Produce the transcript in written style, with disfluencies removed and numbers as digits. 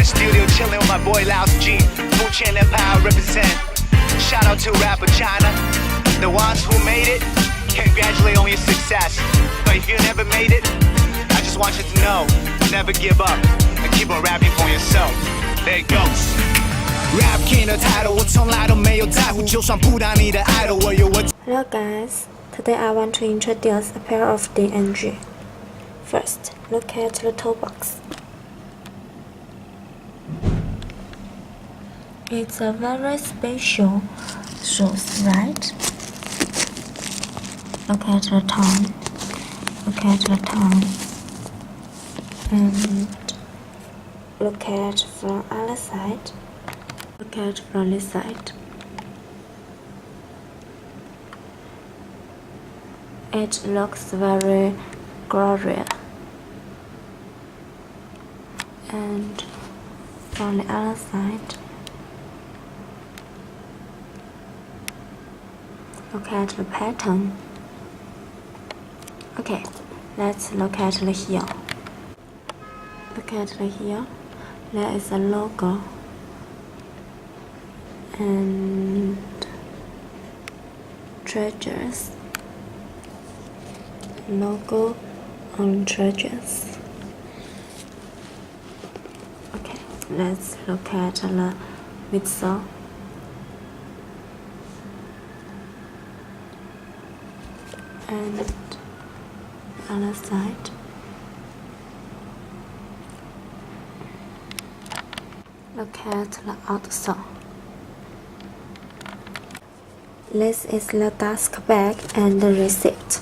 the studio chilling with my boy Laos G. Wu Qian Empire represent. Shout out to rapper China. The ones who made it, congratulate on your success. But if you never made it, I just want you to know, never give up and keep on rapping for yourself. There it goes. Rap king 的 title 我从来都没有在乎，就算不当你的 idol， 我有我。Hello guys, today I want to introduce a pair of DNG. First, look at the toe box. It's a very special shoes, right? Look at the tongue. Look at the tongue. And look at from other side. Look at from this side. It looks very glorious. And from the other side, look at the pattern. Okay, let's look at the heel. Look at the heel. There is a logo and treasures. Logo on treasures. Okay, let's look at the midsole. And the other side. Look at the outsole. This is the dust bag and the receipt.